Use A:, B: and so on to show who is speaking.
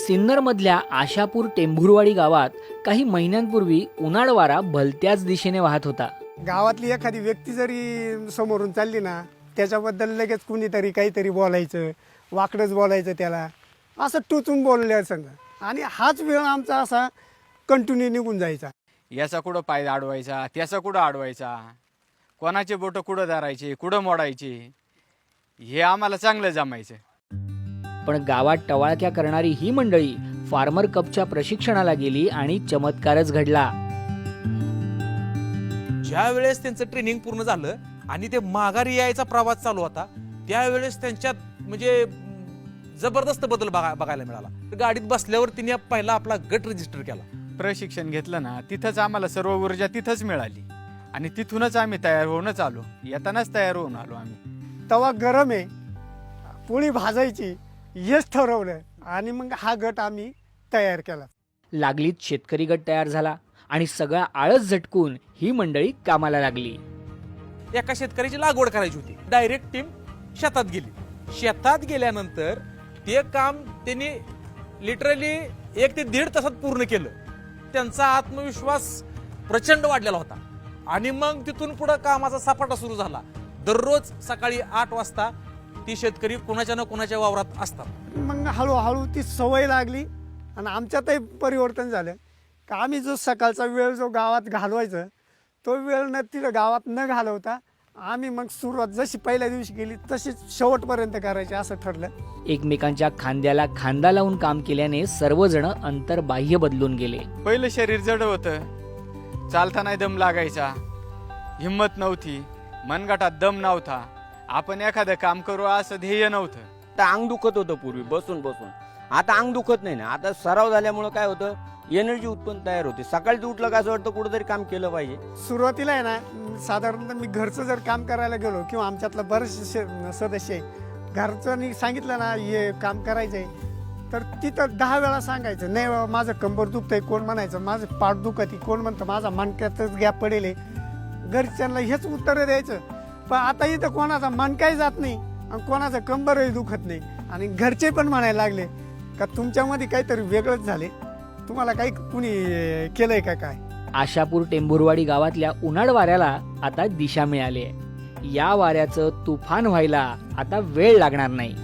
A: सिन्नरमधल्या आशापूर टेंभुरवाडी गावात काही महिन्यांपूर्वी उन्हाळ वारा भलत्याच दिशेने वाहत होता.
B: गावातली एखादी व्यक्ती जरी समोरून चालली ना, त्याच्याबद्दल लगेच कुणीतरी काहीतरी बोलायचं, वाकडंच बोलायचं त्याला, असं टोचून बोलल्या संग. आणि हाच वेळ आमचा असा कंटिन्यू निघून जायचा.
C: याचा कुठं पाय अडवायचा, त्याचा कुठं अडवायचा, कोणाचे बोटं कुठं धरायचे, कुठं मोडायचे, हे आम्हाला चांगलं जमायचं.
A: पण गावात टवाळक्या करणारी ही मंडळी फार्मर कपच्या प्रशिक्षणाला गेली आणि चमत्कारच घडला.
D: ज्या वेळेस त्यांचं ट्रेनिंग पूर्ण झालं आणि ते माघारी यायचा प्रवास चालू होता, त्यावेळेस त्यांच्यात म्हणजे जबरदस्त बदल बघायला मिळाला. गाडीत बसल्यावर तिने पहिला आपला गट रजिस्टर केला.
C: प्रशिक्षण घेतलं ना, तिथंच आम्हाला सर्व ऊर्जा तिथंच मिळाली आणि तिथूनच आम्ही तयार होऊनच आलो. येतानाच तयार होऊन आलो आम्ही.
B: तवा गरम आहे, पोळी भाजायची हेच ठरवलं आणि मग हा गट आम्ही तयार केला.
A: लागलीच शेतकरी गट तयार झाला आणि सगळा आळस झटकून ही मंडळी कामाला लागली.
D: एका शेतकऱ्याची लागवड करायची होती. डायरेक्ट टीम शेतात गेली. शेतात गेल्यानंतर ते काम त्यांनी लिटरली 1 ते 1.5 तासात पूर्ण केलं. त्यांचा आत्मविश्वास प्रचंड वाढलेला होता आणि मग तिथून पुढे कामाचा सपाटा सुरू झाला. दररोज सकाळी 8 वाजता ती शेतकरी कोणाच्या ना कोणाच्या वावरात असतात.
B: मग हळूहळू ती सवय लागली आणि आमच्यातही परिवर्तन झालं का आम्ही जो सकाळचा वेळ जो गावात घालवायचं, तो वेळ न तिथं गावात न घालवता आम्ही मग सुरुवात जशी पहिल्या दिवशी केली तशीच शेवटपर्यंत करायची असं ठरलं.
A: एकमेकांच्या खांद्याला खांदा लावून काम केल्याने सर्वजण अंतर्बाह्य बदलून गेले.
C: पहिलं शरीर जड होतं, चालताना दम लागायचा, हिंमत नव्हती, मनगटात दम नव्हता, आपण एखादं काम करू असं ध्येय नव्हतं.
E: आता अंग दुखत होतं पूर्वी बसून बसून, आता अंग दुखत नाही ना. आता सराव झाल्यामुळे काय होतं, एनर्जी उत्पन्न तयार होते. सकाळी उठलं का असं वाटतं कुठंतरी काम केलं पाहिजे.
B: सुरुवातीला आहे ना, साधारणतः मी घरचं जर काम करायला गेलो किंवा आमच्यातला बरेचसे सदस्य आहे, घरचं सांगितलं ना हे काम करायचं आहे, तर तिथं 10 वेळा सांगायचं नाही बाबा माझं कंबर दुखतंय, कोण म्हणायचं माझं पाठ दुखत, कोण म्हणतं माझा मणक्यातच गॅप पडेल. घरच्यांना हेच उत्तर द्यायचं. पण आता इथं कोणाचा मनकाही जात नाही आणि कोणाचं कंबरही दुखत नाही आणि घरचे पण म्हणायला लागले का तुमच्यामध्ये काहीतरी वेगळंच झाले, तुम्हाला काही कुणी केलंय का काय.
A: आशापूर टेंभुरवाडी गावातल्या उन्हाळ वाऱ्याला आता दिशा मिळाली आहे. या वाऱ्याचं तुफान व्हायला आता वेळ लागणार नाही.